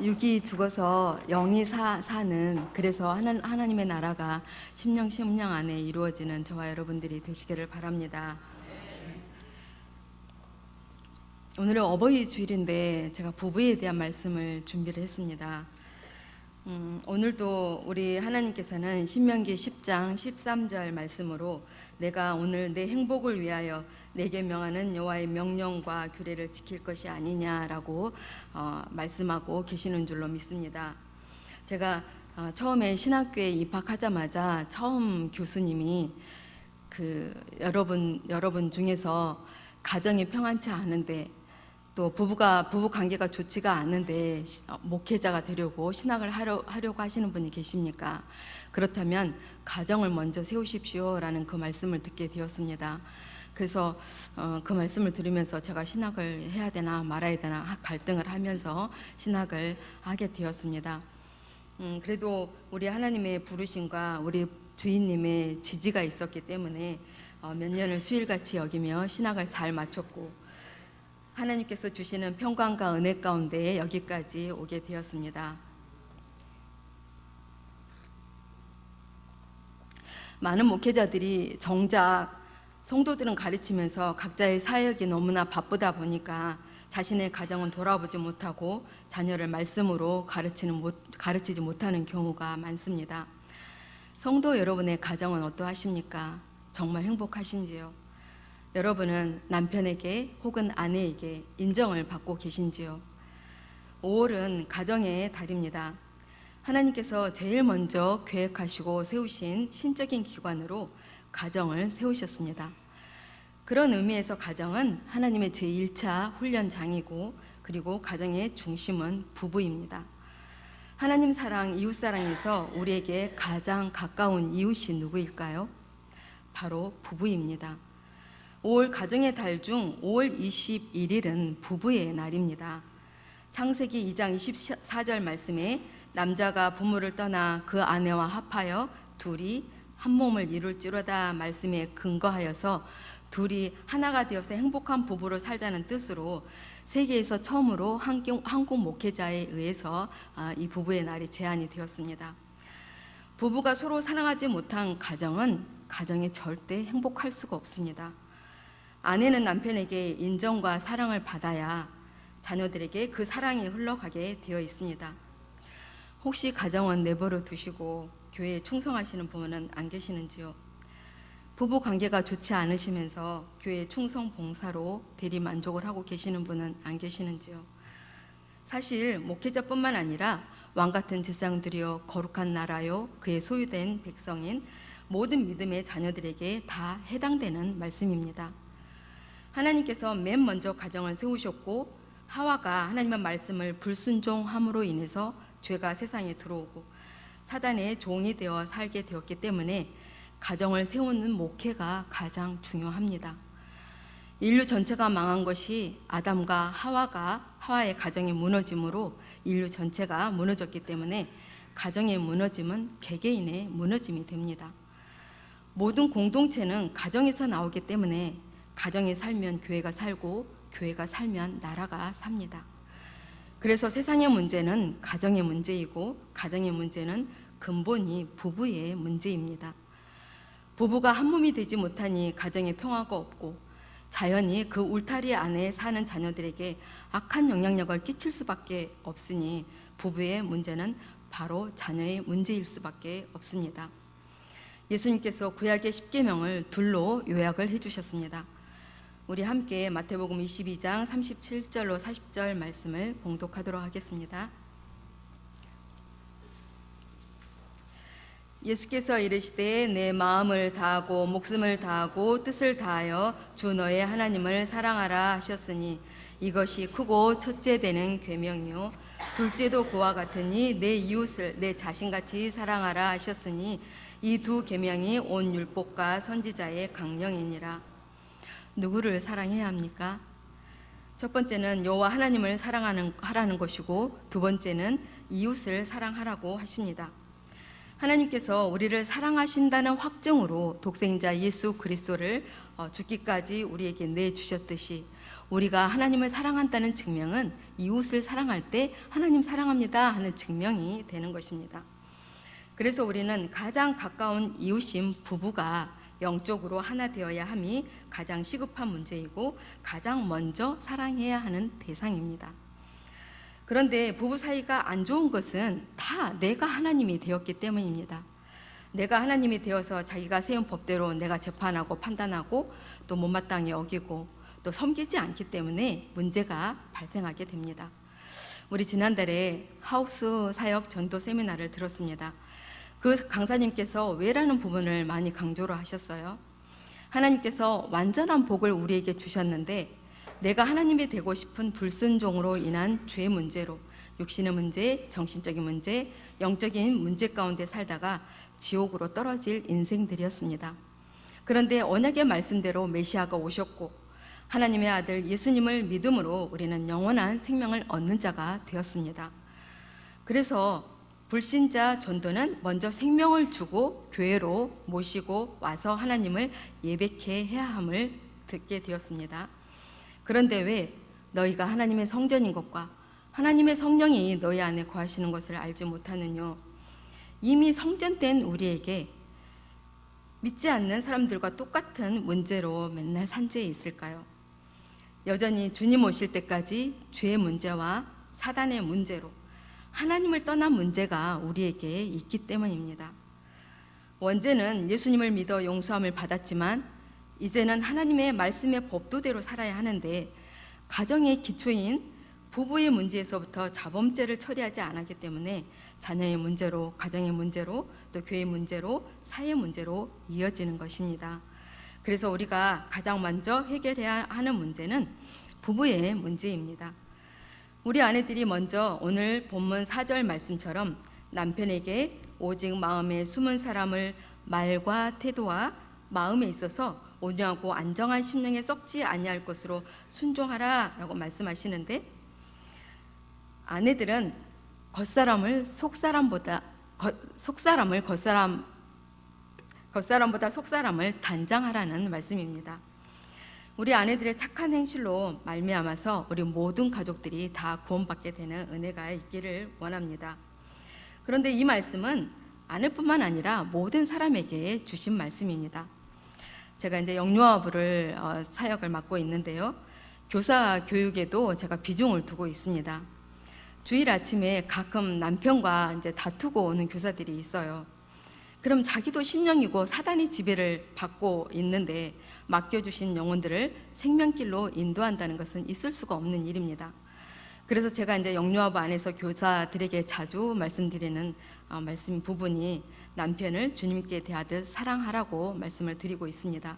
육이 죽어서 영이 사는, 그래서 하나님의 나라가 심령 안에 이루어지는 저와 여러분들이 되시기를 바랍니다. 오늘은 어버이 주일인데 제가 부부에 대한 말씀을 준비를 했습니다. 오늘도 우리 하나님께서는 신명기 10장 13절 말씀으로 내가 오늘 내 행복을 위하여 내게 명하는 여호와의 명령과 규례를 지킬 것이 아니냐라고 말씀하고 계시는 줄로 믿습니다. 제가 처음에 신학교에 입학하자마자 처음 교수님이 여러분 중에서 가정이 평안치 않은데 또 부부 관계가 좋지가 않은데 목회자가 되려고 신학을 하려고 하시는 분이 계십니까? 그렇다면 가정을 먼저 세우십시오라는 그 말씀을 듣게 되었습니다. 그래서 그 말씀을 들으면서 제가 신학을 해야 되나 말아야 되나 갈등을 하면서 신학을 하게 되었습니다. 그래도 우리 하나님의 부르심과 우리 주인님의 지지가 있었기 때문에 몇 년을 수일같이 여기며 신학을 잘 마쳤고 하나님께서 주시는 평강과 은혜 가운데 여기까지 오게 되었습니다. 많은 목회자들이 정작 성도들은 가르치면서 각자의 사역이 너무나 바쁘다 보니까 자신의 가정은 돌아보지 못하고 자녀를 말씀으로 가르치지 못하는 경우가 많습니다. 성도 여러분의 가정은 어떠하십니까? 정말 행복하신지요? 여러분은 남편에게 혹은 아내에게 인정을 받고 계신지요? 5월은 가정의 달입니다. 하나님께서 제일 먼저 계획하시고 세우신 신적인 기관으로 가정을 세우셨습니다. 그런 의미에서 가정은 하나님의 제1차 훈련장이고 그리고 가정의 중심은 부부입니다. 하나님 사랑, 이웃 사랑에서 우리에게 가장 가까운 이웃이 누구일까요? 바로 부부입니다. 5월 가정의 달 중 5월 21일은 부부의 날입니다. 창세기 2장 24절 말씀에 남자가 부모를 떠나 그 아내와 합하여 둘이 한 몸을 이룰지로다 말씀에 근거하여서 둘이 하나가 되어서 행복한 부부로 살자는 뜻으로 세계에서 처음으로 한국 목회자에 의해서 이 부부의 날이 제안이 되었습니다. 부부가 서로 사랑하지 못한 가정에 절대 행복할 수가 없습니다. 아내는 남편에게 인정과 사랑을 받아야 자녀들에게 그 사랑이 흘러가게 되어 있습니다. 혹시 가정은 내버려 두시고 교회에 충성하시는 부모는 안 계시는지요? 부부 관계가 좋지 않으시면서 교회 충성 봉사로 대리 만족을 하고 계시는 분은 안 계시는지요? 사실 목회자뿐만 아니라 왕같은 제사장들이여 거룩한 나라요 그의 소유된 백성인 모든 믿음의 자녀들에게 다 해당되는 말씀입니다. 하나님께서 맨 먼저 가정을 세우셨고 하와가 하나님의 말씀을 불순종함으로 인해서 죄가 세상에 들어오고 사단의 종이 되어 살게 되었기 때문에 가정을 세우는 목회가 가장 중요합니다. 인류 전체가 망한 것이 아담과 하와의 가정이 무너짐으로 인류 전체가 무너졌기 때문에 가정의 무너짐은 개개인의 무너짐이 됩니다. 모든 공동체는 가정에서 나오기 때문에 가정이 살면 교회가 살고 교회가 살면 나라가 삽니다. 그래서 세상의 문제는 가정의 문제이고 가정의 문제는 근본이 부부의 문제입니다. 부부가 한 몸이 되지 못하니 가정에 평화가 없고 자연히 그 울타리 안에 사는 자녀들에게 악한 영향력을 끼칠 수밖에 없으니 부부의 문제는 바로 자녀의 문제일 수밖에 없습니다. 예수님께서 구약의 10계명을 둘로 요약을 해주셨습니다. 우리 함께 마태복음 22장 37절로 40절 말씀을 봉독하도록 하겠습니다. 예수께서 이르시되 내 마음을 다하고 목숨을 다하고 뜻을 다하여 주 너의 하나님을 사랑하라 하셨으니 이것이 크고 첫째 되는 계명이요 둘째도 그와 같으니 내 이웃을 내 자신같이 사랑하라 하셨으니 이 두 계명이 온 율법과 선지자의 강령이니라. 누구를 사랑해야 합니까? 첫 번째는 여호와 하나님을 사랑하라는 것이고 두 번째는 이웃을 사랑하라고 하십니다. 하나님께서 우리를 사랑하신다는 확증으로 독생자 예수 그리스도를 죽기까지 우리에게 내주셨듯이 우리가 하나님을 사랑한다는 증명은 이웃을 사랑할 때 하나님 사랑합니다 하는 증명이 되는 것입니다. 그래서 우리는 가장 가까운 이웃인 부부가 영적으로 하나 되어야 함이 가장 시급한 문제이고 가장 먼저 사랑해야 하는 대상입니다. 그런데 부부 사이가 안 좋은 것은 다 내가 하나님이 되었기 때문입니다. 내가 하나님이 되어서 자기가 세운 법대로 내가 재판하고 판단하고 또 못마땅히 여기고 또 섬기지 않기 때문에 문제가 발생하게 됩니다. 우리 지난달에 하우스 사역 전도 세미나를 들었습니다. 그 강사님께서 왜라는 부분을 많이 강조를 하셨어요. 하나님께서 완전한 복을 우리에게 주셨는데 내가 하나님이 되고 싶은 불순종으로 인한 죄의 문제로 육신의 문제, 정신적인 문제, 영적인 문제 가운데 살다가 지옥으로 떨어질 인생들이었습니다. 그런데 언약의 말씀대로 메시아가 오셨고 하나님의 아들 예수님을 믿음으로 우리는 영원한 생명을 얻는 자가 되었습니다. 그래서 불신자 전도는 먼저 생명을 주고 교회로 모시고 와서 하나님을 예배케 해야 함을 듣게 되었습니다. 그런데 왜 너희가 하나님의 성전인 것과 하나님의 성령이 너희 안에 거하시는 것을 알지 못하느뇨? 이미 성전된 우리에게 믿지 않는 사람들과 똑같은 문제로 맨날 산재해 있을까요? 여전히 주님 오실 때까지 죄의 문제와 사단의 문제로 하나님을 떠난 문제가 우리에게 있기 때문입니다. 원죄는 예수님을 믿어 용서함을 받았지만 이제는 하나님의 말씀의 법도대로 살아야 하는데 가정의 기초인 부부의 문제에서부터 자범죄를 처리하지 않았기 때문에 자녀의 문제로, 가정의 문제로, 또 교회의 문제로, 사회의 문제로 이어지는 것입니다. 그래서 우리가 가장 먼저 해결해야 하는 문제는 부부의 문제입니다. 우리 아내들이 먼저 오늘 본문 4절 말씀처럼 남편에게 오직 마음에 숨은 사람을 말과 태도와 마음에 있어서 온유하고 안정한 심령에 썩지 아니할 것으로 순종하라 라고 말씀하시는데 아내들은 겉사람을 속사람보다 속사람을 단장하라는 말씀입니다. 우리 아내들의 착한 행실로 말미암아서 우리 모든 가족들이 다 구원받게 되는 은혜가 있기를 원합니다. 그런데 이 말씀은 아내뿐만 아니라 모든 사람에게 주신 말씀입니다. 제가 이제 영유아부를 사역을 맡고 있는데요. 교사 교육에도 제가 비중을 두고 있습니다. 주일 아침에 가끔 남편과 이제 다투고 오는 교사들이 있어요. 그럼 자기도 심령이고 사단의 지배를 받고 있는데 맡겨주신 영혼들을 생명길로 인도한다는 것은 있을 수가 없는 일입니다. 그래서 제가 이제 영유아부 안에서 교사들에게 자주 말씀드리는 말씀 부분이 남편을 주님께 대하듯 사랑하라고 말씀을 드리고 있습니다.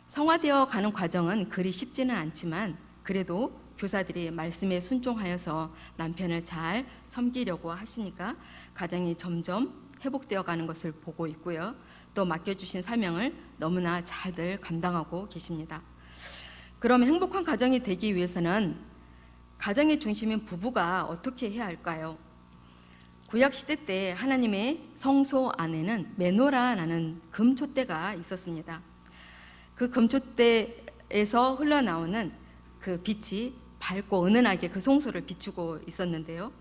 성화되어 가는 과정은 그리 쉽지는 않지만 그래도 교사들이 말씀에 순종하여서 남편을 잘 섬기려고 하시니까 가정이 점점 회복되어 가는 것을 보고 있고요. 또 맡겨주신 사명을 너무나 잘들 감당하고 계십니다. 그럼 행복한 가정이 되기 위해서는 가정의 중심인 부부가 어떻게 해야 할까요? 구약시대 때 하나님의 성소 안에는 메노라라는 금촛대가 있었습니다. 그 금촛대에서 흘러나오는 그 빛이 밝고 은은하게 그 성소를 비추고 있었는데요.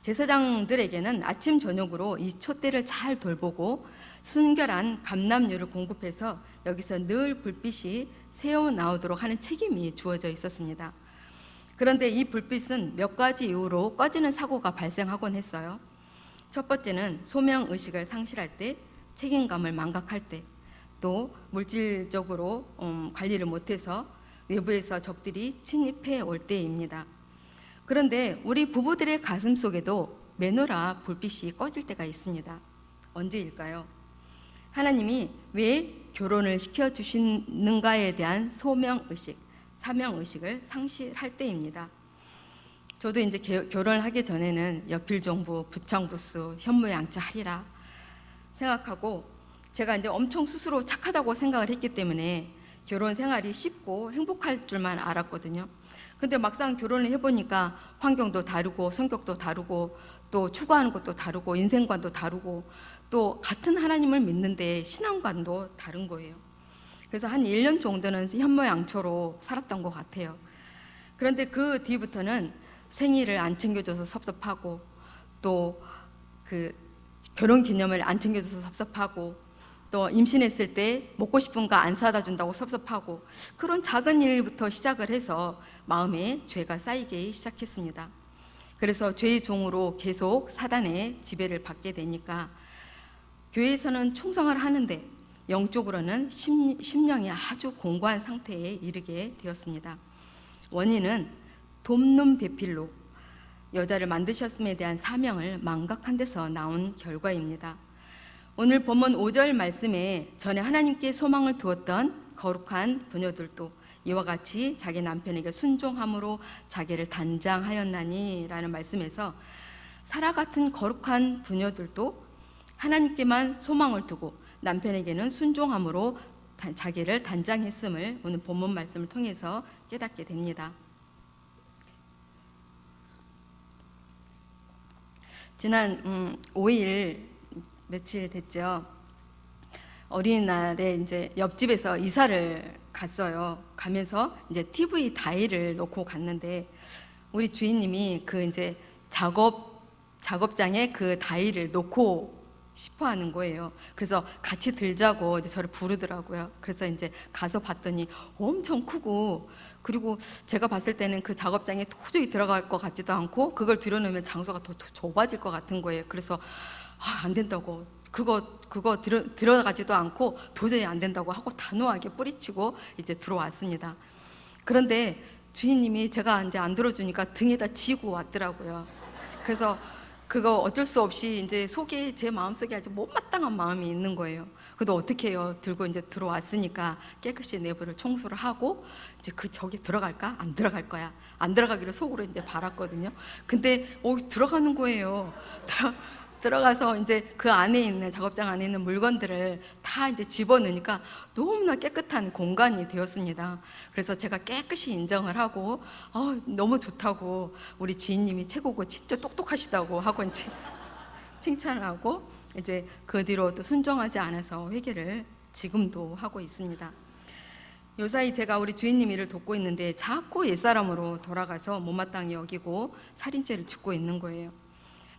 제사장들에게는 아침 저녁으로 이 촛대를 잘 돌보고 순결한 감람유를 공급해서 여기서 늘 불빛이 새어 나오도록 하는 책임이 주어져 있었습니다. 그런데 이 불빛은 몇 가지 이유로 꺼지는 사고가 발생하곤 했어요. 첫 번째는 소명의식을 상실할 때, 책임감을 망각할 때, 또 물질적으로 관리를 못해서 외부에서 적들이 침입해 올 때입니다. 그런데 우리 부부들의 가슴 속에도 메노라 불빛이 꺼질 때가 있습니다. 언제일까요? 하나님이 왜 결혼을 시켜주시는가에 대한 소명의식, 사명의식을 상실할 때입니다. 저도 이제 결혼을 하기 전에는 여필종부, 부창부수, 현모양처하리라 생각하고 제가 이제 엄청 스스로 착하다고 생각을 했기 때문에 결혼 생활이 쉽고 행복할 줄만 알았거든요. 근데 막상 결혼을 해보니까 환경도 다르고 성격도 다르고 또 추구하는 것도 다르고 인생관도 다르고 또 같은 하나님을 믿는데 신앙관도 다른 거예요. 그래서 한 1년 정도는 현모양처로 살았던 것 같아요. 그런데 그 뒤부터는 생일을 안 챙겨줘서 섭섭하고, 또 그 결혼 기념을 안 챙겨줘서 섭섭하고, 또 임신했을 때 먹고 싶은 거 안 사다 준다고 섭섭하고, 그런 작은 일부터 시작을 해서 마음에 죄가 쌓이기 시작했습니다. 그래서 죄의 종으로 계속 사단의 지배를 받게 되니까 교회에서는 충성을 하는데 영적으로는 심령이 아주 공고한 상태에 이르게 되었습니다. 원인은 돕는 배필로 여자를 만드셨음에 대한 사명을 망각한 데서 나온 결과입니다. 오늘 본문 5절 말씀에 전에 하나님께 소망을 두었던 거룩한 부녀들도 이와 같이 자기 남편에게 순종함으로 자기를 단장하였나니 라는 말씀에서 사라 같은 거룩한 부녀들도 하나님께만 소망을 두고 남편에게는 순종함으로 자기를 단장했음을 오늘 본문 말씀을 통해서 깨닫게 됩니다. 지난 5일 며칠 됐죠. 어린이날에 이제 옆집에서 이사를 갔어요. 가면서 이제 TV 다이를 놓고 갔는데 우리 주인님이 그 이제 작업장에 그 다이를 놓고 싶어 하는 거예요. 그래서 같이 들자고 이제 저를 부르더라고요. 그래서 이제 가서 봤더니 엄청 크고, 그리고 제가 봤을 때는 그 작업장에 도저히 들어갈 것 같지도 않고 그걸 들여놓으면 장소가 더 좁아질 것 같은 거예요. 그래서 안 된다고, 그거 들어가지도 않고 도저히 안 된다고 하고 단호하게 뿌리치고 이제 들어왔습니다. 그런데 주인님이 제가 이제 안 들어주니까 등에다 지고 왔더라고요. 그래서 그거 어쩔 수 없이 이제 제 마음속에 아주 못마땅한 마음이 있는 거예요. 그래도 어떻게 해요? 들고 이제 들어왔으니까 깨끗이 내부를 청소를 하고 이제 저기 들어갈까? 안 들어갈 거야. 안 들어가기를 속으로 이제 바랐거든요. 근데 들어가는 거예요. 들어가서 이제 그 안에 있는 작업장 안에 있는 물건들을 다 이제 집어넣으니까 너무나 깨끗한 공간이 되었습니다. 그래서 제가 깨끗이 인정을 하고 너무 좋다고, 우리 주인님이 최고고 진짜 똑똑하시다고 하고 이제 칭찬을 하고 이제 그 뒤로 또 순종하지 않아서 회개를 지금도 하고 있습니다. 요사이 제가 우리 주인님 일을 돕고 있는데 자꾸 옛사람으로 돌아가서 못마땅히 여기고 살인죄를 짓고 있는 거예요.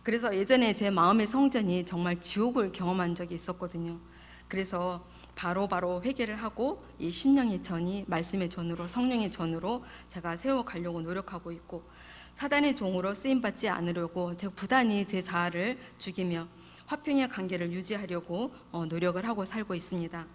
그래서 예전에 제 마음의 성전이 정말 지옥을 경험한 적이 있었거든요. 그래서 바로 회개를 하고 이 신령의 전이 말씀의 전으로, 성령의 전으로 제가 세워가려고 노력하고 있고, 사단의 종으로 쓰임받지 않으려고 제가 부단히 제 자아를 죽이며 화평의 관계를 유지하려고 노력을 하고 살고 있습니다.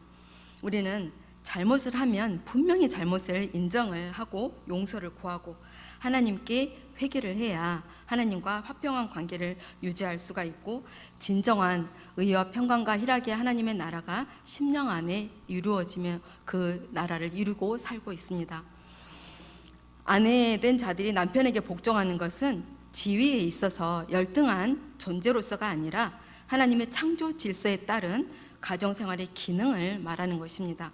우리는 잘못을 하면 분명히 잘못을 인정을 하고 용서를 구하고 하나님께 회개를 해야 하나님과 화평한 관계를 유지할 수가 있고, 진정한 의와 평강과 희락의 하나님의 나라가 심령 안에 이루어지며 그 나라를 이루고 살고 있습니다. 아내된 자들이 남편에게 복종하는 것은 지위에 있어서 열등한 존재로서가 아니라 하나님의 창조 질서에 따른 가정생활의 기능을 말하는 것입니다.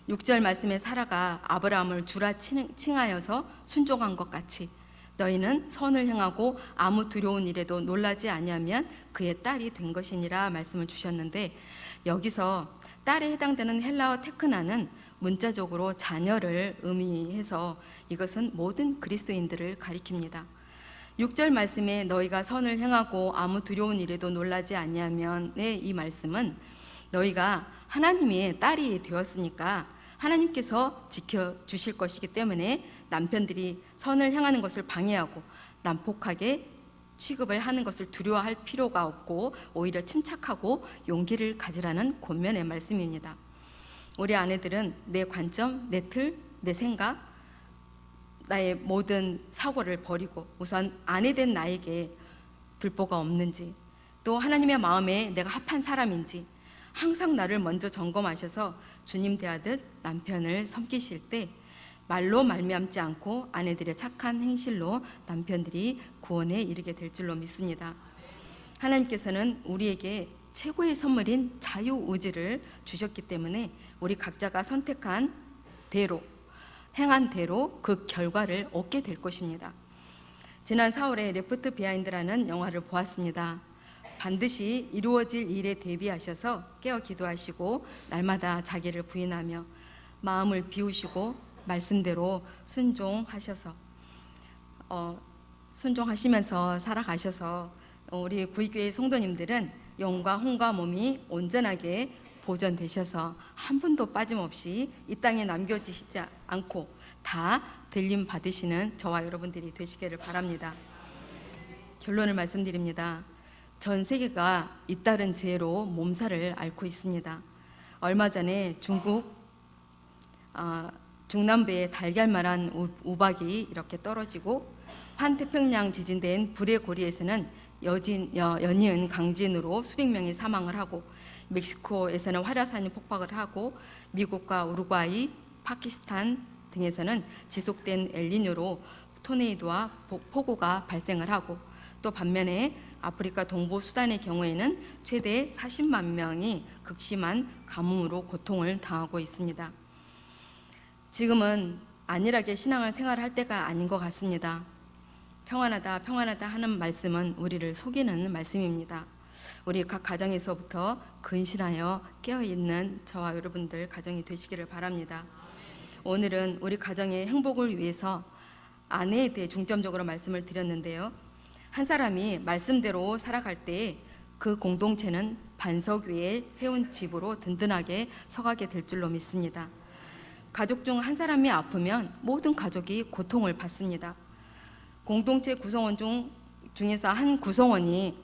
6절 말씀에 사라가 아브라함을 주라 칭하여서 순종한 것 같이 너희는 선을 행하고 아무 두려운 일에도 놀라지 아니하면 그의 딸이 된 것이니라 말씀을 주셨는데, 여기서 딸에 해당되는 헬라어 테크나는 문자적으로 자녀를 의미해서 이것은 모든 그리스도인들을 가리킵니다. 6절 말씀에 너희가 선을 행하고 아무 두려운 일에도 놀라지 아니하면의 이 말씀은 너희가 하나님의 딸이 되었으니까 하나님께서 지켜주실 것이기 때문에 남편들이 선을 행하는 것을 방해하고 난폭하게 취급을 하는 것을 두려워할 필요가 없고 오히려 침착하고 용기를 가지라는 권면의 말씀입니다. 우리 아내들은 내 관점, 내 틀, 내 생각, 나의 모든 사고를 버리고 우선 아내 된 나에게 들보가 없는지, 또 하나님의 마음에 내가 합한 사람인지 항상 나를 먼저 점검하셔서 주님 대하듯 남편을 섬기실 때 말로 말미암지 않고 아내들의 착한 행실로 남편들이 구원에 이르게 될 줄로 믿습니다. 하나님께서는 우리에게 최고의 선물인 자유의지를 주셨기 때문에 우리 각자가 선택한 대로, 행한 대로 그 결과를 얻게 될 것입니다. 지난 4월에 레프트 비하인드라는 영화를 보았습니다. 반드시 이루어질 일에 대비하셔서 깨어 기도하시고 날마다 자기를 부인하며 마음을 비우시고 말씀대로 순종하시면서 살아가셔서 우리 구의교회 성도님들은 영과 혼과 몸이 온전하게 보존되셔서 한 분도 빠짐없이 이 땅에 남겨지시지 않고 다 들림 받으시는 저와 여러분들이 되시기를 바랍니다. 결론을 말씀드립니다. 전 세계가 잇따른 죄로 몸살을 앓고 있습니다. 얼마 전에 중남부의 달걀만한 우박이 이렇게 떨어지고 판태평양 지진된 불의 고리에서는 연이은 강진으로 수백 명이 사망을 하고, 멕시코에서는 활화산이 폭발을 하고, 미국과 우루과이, 파키스탄 등에서는 지속된 엘니뇨로 토네이도와 폭우가 발생을 하고, 또 반면에 아프리카 동부 수단의 경우에는 최대 40만 명이 극심한 가뭄으로 고통을 당하고 있습니다. 지금은 안일하게 신앙을 생활할 때가 아닌 것 같습니다. 평안하다 평안하다 하는 말씀은 우리를 속이는 말씀입니다. 우리 각 가정에서부터 근신하여 깨어있는 저와 여러분들 가정이 되시기를 바랍니다. 오늘은 우리 가정의 행복을 위해서 아내에 대해 중점적으로 말씀을 드렸는데요. 한 사람이 말씀대로 살아갈 때 그 공동체는 반석 위에 세운 집으로 든든하게 서가게 될 줄로 믿습니다. 가족 중 한 사람이 아프면 모든 가족이 고통을 받습니다. 공동체 구성원 중에서 한 구성원이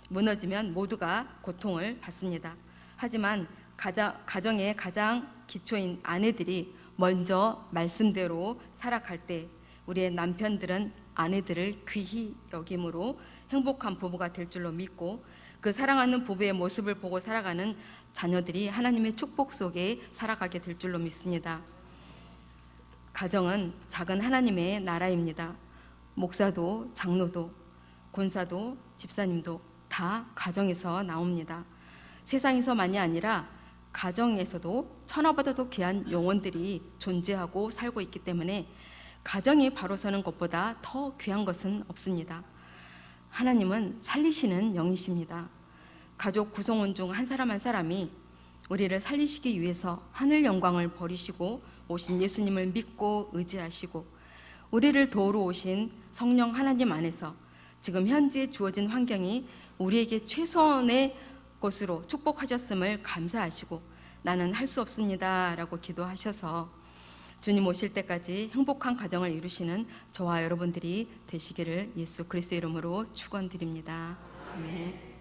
무너지면 모두가 고통을 받습니다. 하지만 가정의 가장 기초인 아내들이 먼저 말씀대로 살아갈 때 우리의 남편들은 아내들을 귀히 여김으로 행복한 부부가 될 줄로 믿고, 그 사랑하는 부부의 모습을 보고 살아가는 자녀들이 하나님의 축복 속에 살아가게 될 줄로 믿습니다. 가정은 작은 하나님의 나라입니다. 목사도 장로도 권사도 집사님도 다 가정에서 나옵니다. 세상에서만이 아니라 가정에서도 천하보다도 귀한 영혼들이 존재하고 살고 있기 때문에 가정이 바로 서는 것보다 더 귀한 것은 없습니다. 하나님은 살리시는 영이십니다. 가족 구성원 중 한 사람 한 사람이 우리를 살리시기 위해서 하늘 영광을 버리시고 오신 예수님을 믿고 의지하시고, 우리를 도우러 오신 성령 하나님 안에서 지금 현재 주어진 환경이 우리에게 최선의 것으로 축복하셨음을 감사하시고, 나는 할 수 없습니다 라고 기도하셔서 주님 오실 때까지 행복한 가정을 이루시는 저와 여러분들이 되시기를 예수 그리스도의 이름으로 축원드립니다. 아멘.